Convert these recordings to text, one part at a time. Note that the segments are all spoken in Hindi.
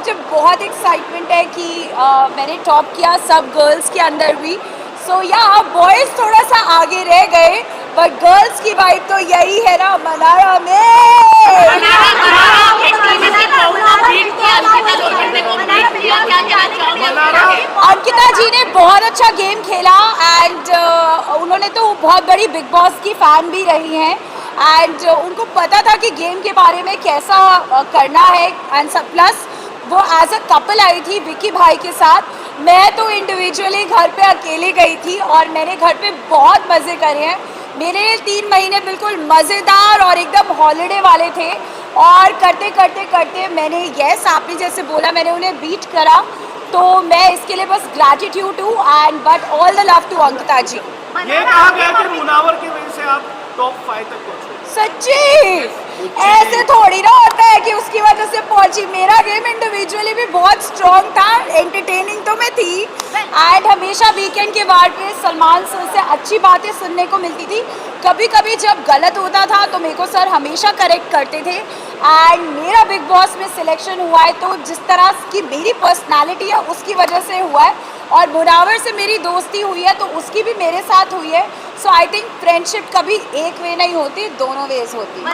मुझे बहुत एक्साइटमेंट है कि मैंने टॉप किया सब गर्ल्स के अंदर भी। सो या बॉयज़ थोड़ा सा आगे रह गए, बट गर्ल्स की वाइब तो यही है ना, मनारा में। अंकिता जी ने बहुत अच्छा गेम खेला एंड उन्होंने तो बहुत बड़ी बिग बॉस की फ़ैन भी रही हैं एंड उनको पता था कि गेम के बारे में कैसा करना है एंड सब प्लस वो एज अ कपल आई थी विकी भाई के साथ। मैं तो इंडिविजुअली घर पे अकेले गई थी और मैंने घर पे बहुत मज़े करे हैं। मेरे 3 महीने बिल्कुल मज़ेदार और एकदम हॉलीडे वाले थे और करते करते करते मैंने यस आपने जैसे बोला मैंने उन्हें बीट करा, तो मैं इसके लिए बस gratitude to and but all the love to Ankita ji. ये कहा गया कि मुनावर की वजह से आप टॉप 5 तक पहुंचे। सच्ची ऐसे थोड़ी ना होता है कि उसकी वजह से पहुंची। मेरा गेम इंडिविजुअली भी बहुत स्ट्रॉन्ग था, एंटरटेनिंग तो मैं थी एंड हमेशा वीकेंड के बाद पे सलमान सर से अच्छी बातें सुनने को मिलती थी। कभी कभी जब गलत होता था तो मेरे को सर हमेशा करेक्ट करते थे एंड मेरा बिग बॉस में सिलेक्शन हुआ है तो जिस तरह की मेरी पर्सनालिटी है उसकी वजह से हुआ है और मुनावर से मेरी दोस्ती हुई है तो उसकी भी मेरे साथ हुई है। सो आई थिंक फ्रेंडशिप कभी एक वे नहीं होती, दोनों वेज होती है।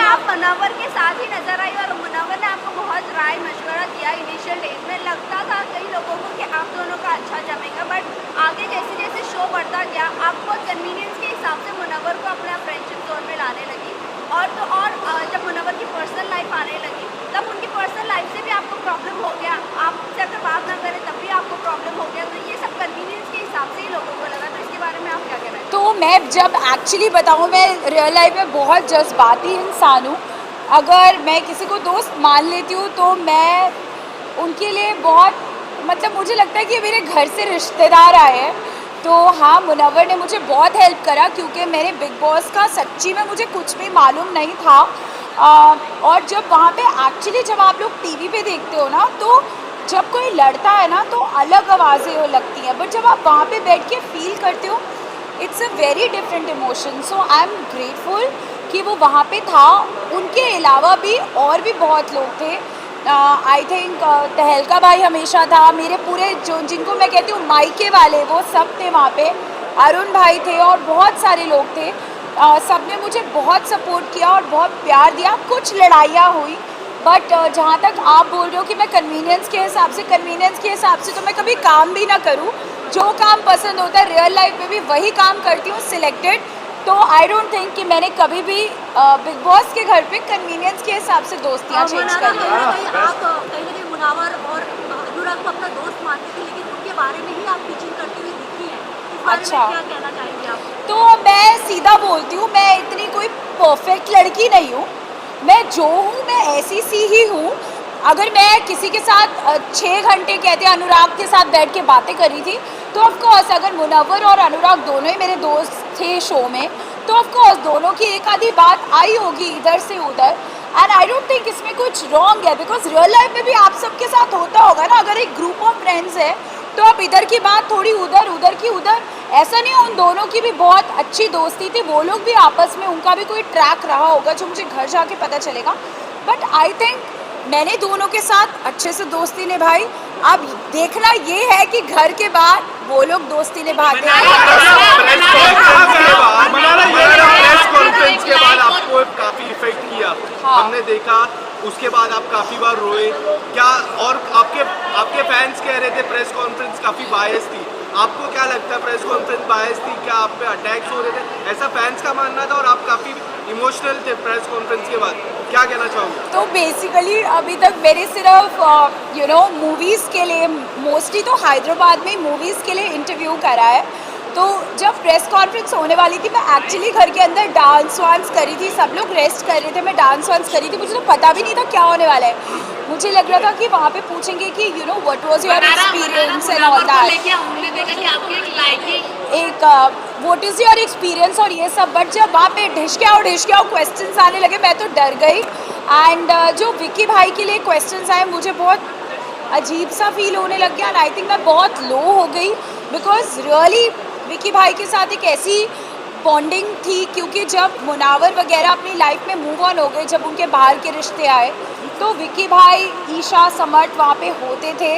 आप मुनावर के साथ ही नजर आई और मुनावर ने आपको बहुत राय मशवरा दिया इनिशियल डेज में। लगता था कई लोगों को कि आप दोनों का अच्छा जमेगा, बट आगे जैसे जैसे शो बढ़ता गया आपको कन्वीनियंस के हिसाब से मुनावर को अपना फ्रेंडशिप जोन में लाने लगी और तो और जब मुनावर की पर्सनल लाइफ आने लगी तब उनकी पर्सनल लाइफ से भी आपको प्रॉब्लम हो गया। आपसे अगर बात ना करें तब भी आपको प्रॉब्लम हो गया, तो ये सब कन्वीनियंस के हिसाब से ही लोगों को लगा। तो इसके बारे में आप क्या कह रहे हैं? तो मैं जब एक्चुअली बताऊँ मैं रियल लाइफ में बहुत जज्बाती इंसान हूँ। अगर मैं किसी को दोस्त मान लेती हूँ तो मैं उनके लिए बहुत मतलब मुझे लगता है कि मेरे घर से रिश्तेदार आए हैं। तो हाँ मुनव्वर ने मुझे बहुत हेल्प करा क्योंकि मेरे बिग बॉस का सच्ची में मुझे कुछ भी मालूम नहीं था और जब वहाँ पे एक्चुअली जब आप लोग टीवी पे देखते हो ना तो जब कोई लड़ता है ना तो अलग आवाज़ें हो लगती हैं, बट जब आप वहाँ पे बैठ के फील करते हो it's a very different emotion. So I am grateful कि वो वहाँ पे था। उनके अलावा भी और भी बहुत लोग थे। आई थिंक तहलका भाई हमेशा था, मेरे पूरे जो जिनको मैं कहती हूँ मायके वाले वो सब थे वहाँ पे, अरुण भाई थे और बहुत सारे लोग थे। सब ने मुझे बहुत सपोर्ट किया और बहुत प्यार दिया। कुछ लड़ाइयाँ हुई बट जहाँ तक आप बोल रहे हो कि मैं कन्वीनियंस के हिसाब से तो मैं कभी काम भी ना करूँ। जो काम पसंद होता है रियल लाइफ में भी वही काम करती हूँ सिलेक्टेड। तो आई डोंट थिंक कि मैंने कभी भी बिग बॉस के घर पे कन्वीनियंस के हिसाब से दोस्तियाँ चेंज कर ली। आप कहीं ना कहीं मुनावर और अनुराग को अपना दोस्त मानते थे लेकिन उनके बारे में ही आप टीचिंग करती हुई दिखी है। इस बारे अच्छा, में क्या कहना चाहेंगे आप? तो मैं सीधा बोलती हूँ, मैं इतनी कोई परफेक्ट लड़की नहीं हूँ। मैं जो हूँ मैं ऐसी सी ही हूँ। अगर मैं किसी के साथ 6 घंटे कहते अनुराग के साथ बैठ के बातें करी थी तो ऑफकोर्स अगर मुनव्वर और अनुराग दोनों ही मेरे दोस्त थे शो में तो ऑफकोर्स दोनों की एक आधी बात आई होगी इधर से उधर एंड आई डोंट थिंक इसमें कुछ रॉन्ग है बिकॉज रियल लाइफ में भी आप सबके साथ होता होगा ना। अगर एक ग्रुप ऑफ फ्रेंड्स है तो आप इधर की बात थोड़ी उधर, उधर की उधर, ऐसा नहीं है। उन दोनों की भी बहुत अच्छी दोस्ती थी, वो लोग भी आपस में उनका भी कोई ट्रैक रहा होगा जो मुझे घर जाके पता चलेगा। बट आई थिंक मैंने दोनों के साथ अच्छे से दोस्ती निभाई। अब देखना ये है कि घर के बाद वो लोग दोस्ती निभाते हैं। प्रेस कॉन्फ्रेंस के बाद आपको काफी इफेक्ट किया, हमने देखा। उसके बाद आप काफी बार रोए क्या? और आपके फैंस कह रहे थे प्रेस कॉन्फ्रेंस काफी बायस थी। आपको क्या लगता है प्रेस कॉन्फ्रेंस बायस थी? क्या आप पे अटैक्स हो रहे थे? ऐसा फैंस का मानना था और आप काफी इमोशनल थे प्रेस कॉन्फ्रेंस के बाद। क्या कहना चाहोगे? तो बेसिकली अभी तक मैंने सिर्फ मूवीज़ के लिए मोस्टली तो हैदराबाद में मूवीज़ के लिए इंटरव्यू करा है। तो जब प्रेस कॉन्फ्रेंस होने वाली थी मैं एक्चुअली घर के अंदर डांस वांस करी थी, सब लोग रेस्ट कर रहे थे, मैं डांस वांस करी थी। मुझे तो पता भी नहीं था क्या होने वाला है। मुझे लग रहा था कि वहाँ पे पूछेंगे कि what was your experience and all that, एक व्हाट इज़ योर एक्सपीरियंस और ये सब। बट जब वहाँ पे ढिशक्याओ क्वेश्चंस आने लगे मैं तो डर गई। एंड जो विक्की भाई के लिए क्वेश्चंस आए मुझे बहुत अजीब सा फील होने लग गया एंड आई थिंक मैं बहुत लो हो गई बिकॉज रियली विक्की भाई के साथ एक ऐसी बॉन्डिंग थी, क्योंकि जब मुनावर वगैरह अपनी लाइफ में मूव ऑन हो गए, जब उनके बाहर के रिश्ते आए, तो विक्की भाई, ईशा, समर्थ वहाँ पे होते थे,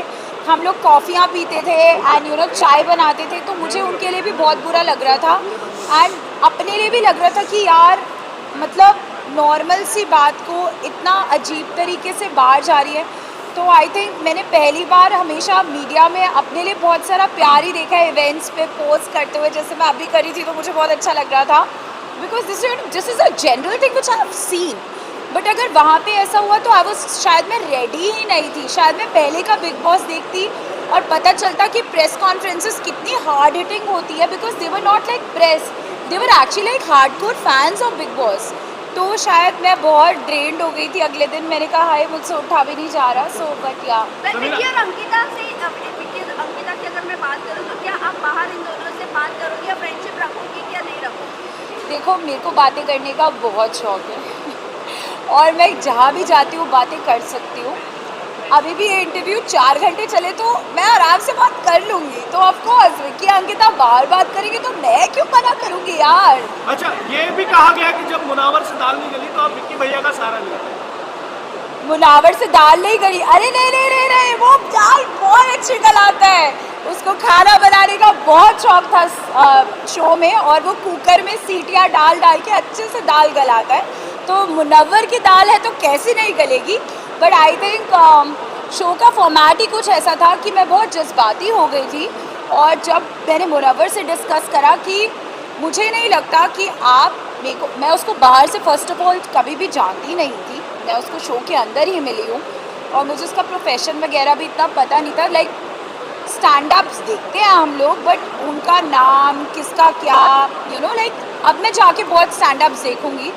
हम लोग कॉफ़ियाँ पीते थे एंड यू नो चाय बनाते थे, तो मुझे उनके लिए भी बहुत बुरा लग रहा था एंड अपने लिए भी लग रहा था कि यार मतलब नॉर्मल सी बात को इतना अजीब तरीके से बाहर जा रही है। तो आई थिंक मैंने पहली बार हमेशा मीडिया में अपने लिए बहुत सारा प्यार ही देखा है, इवेंट्स पे पोस्ट करते हुए, जैसे मैं अभी करी थी तो मुझे बहुत अच्छा लग रहा था, because this is a general thing which I have seen. But अगर वहाँ पे ऐसा हुआ तो शायद मैं रेडी ही नहीं थी, शायद मैं पहले का बिग बॉस देखती और पता चलता कि प्रेस कॉन्फ्रेंसेस कितनी हार्ड हिटिंग होती है, because they were not like press, they were actually like hardcore fans of big boss. तो शायद मैं बहुत ड्रेन्ड हो गई थी अगले दिन, मैंने कहा हाय मुझसे उठा भी नहीं जा रहा। सो बट या विक्की और अंकिता की अगर मैं बात करूँ तो क्या आप बाहर इन दोनों से बात करोगे या फ्रेंडशिप रखोगी या नहीं रखोगी? देखो मेरे को बातें करने का बहुत शौक है और मैं जहाँ भी जाती हूँ बातें कर सकती हूँ। अभी भी ये इंटरव्यू 4 घंटे चले तो मैं आराम से बात कर लूँगी। तो ऑफकोर्स विक्की अंकिता बार बात करेंगे तो मैं क्यों मना करूँगी यार। अच्छा, ये भी कहा गया कि जब मुनावर से दाल नहीं गली तो आप विक्की भैया का सहारा लिया। मुनावर से दाल नहीं गली? अरे नहीं, वो दाल बहुत अच्छी गलाता है, उसको खाना बनाने का बहुत शौक था शो में, और वो कुकर में सीटियाँ डाल के अच्छे से दाल गलाता है। तो मुनव्वर की दाल है तो कैसे नहीं गलेगी। बट आई थिंक शो का फॉर्मेट ही कुछ ऐसा था कि मैं बहुत जज्बाती हो गई थी, और जब मैंने मुनव्वर से डिस्कस करा कि मुझे नहीं लगता कि मैं उसको बाहर से फर्स्ट ऑफ ऑल कभी भी जानती नहीं थी, मैं उसको शो के अंदर ही मिली हूँ और मुझे उसका प्रोफेशन वगैरह भी इतना पता नहीं था। लाइक स्टैंड अप्स देखते हैं हम लोग, बट उनका नाम किसका क्या यू नो लाइक अब मैं जाके बहुत स्टैंड अप्स देखूंगी।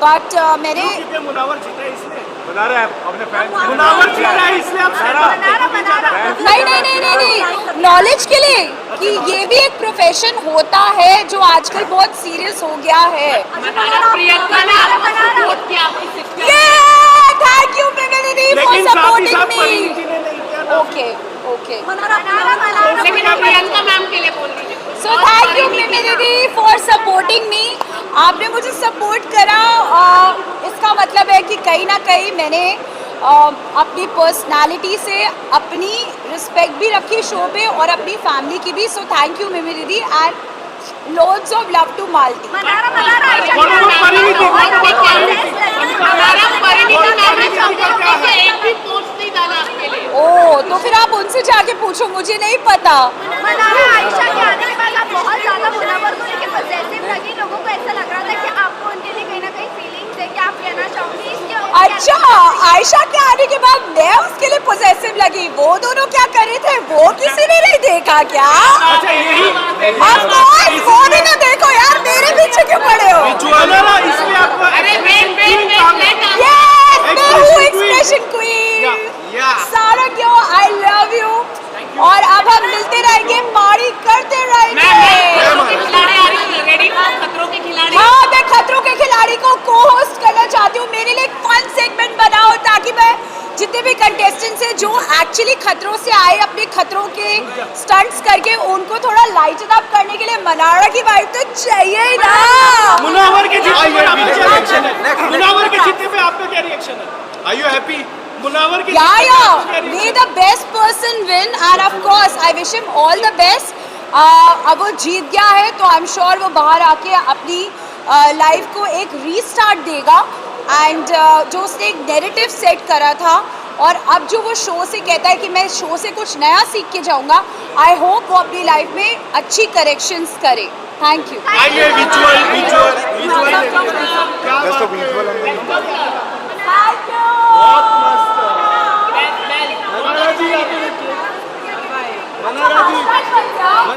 बट मैंने मुनावर जीता है इसलिए बना रहे हैं अपने फैंस मुनावर जीता है इसलिए आप नहीं, नॉलेज के लिए कि ये भी एक प्रोफेशन होता है जो आजकल बहुत सीरियस हो गया है। थैंक यू दीदी for supporting me. Okay so thank you Mimi दीदी फॉर सपोर्टिंग मी। आपने मुझे सपोर्ट करा, इसका मतलब है कि कहीं ना कहीं मैंने अपनी पर्सनालिटी से अपनी रिस्पेक्ट भी रखी शो पे और अपनी फैमिली की भी। सो थैंक यू मिमी दीदी and loads of love to Malti. ओ तो फिर आप उनसे जाके पूछो, मुझे नहीं पता। आयशा के आने के बाद आप बहुत ज्यादा मुनव्वर को लेके पॉजिटिव लगी, लोगों को ऐसा लग रहा था कि आपको उनके लिए कहीं ना कहीं फीलिंग्स है, क्या आप कहना चाहोगी इसके? अच्छा, आयशा के आने के बाद मैं उसके लिए पॉजिटिव लगी? वो दोनों क्या कर रहे थे वो किसी ने नहीं देखा क्या? अच्छा यही वो भी ना देखो यार, मेरे पीछे क्यों पड़े हो? इसलिए आपको मैं हूँ एक्सप्रेशन क्वीन सारा क्यों, आई लव यू। और अब हम मिलते रहेंगे, पार्टी करते रहेंगे। हाँ, मैं खतरों के खिलाड़ी को को होस्ट करना चाहती हूँ। मेरे लिए एक फन सेगमेंट बनाओ ताकि मैं जितने भी कंटेस्टेंट्स हैं जो एक्चुअली खतरों से आए अपने खतरों के स्टंट्स करके, उनको थोड़ा लाइटन अप करने के लिए मनाड़ा की वाइब तो चाहिए ही ना। मुनावर के जीतने पे आपका क्या रिएक्शन है? मुनावर के जीतने पे आपका क्या रिएक्शन है? Are you happy? मुनावर के may the best person win and of course I wish him all the best। अब वो जीत गया है तो आई एम श्योर वो बाहर आके अपनी लाइफ को एक रीस्टार्ट देगा एंड जो उसने एक नैरेटिव सेट करा था और अब जो वो शो से कहता है कि मैं शो से कुछ नया सीख के जाऊंगा, आई होप वो अपनी लाइफ में अच्छी करेक्शंस करे। Thank you. आइए विजुअल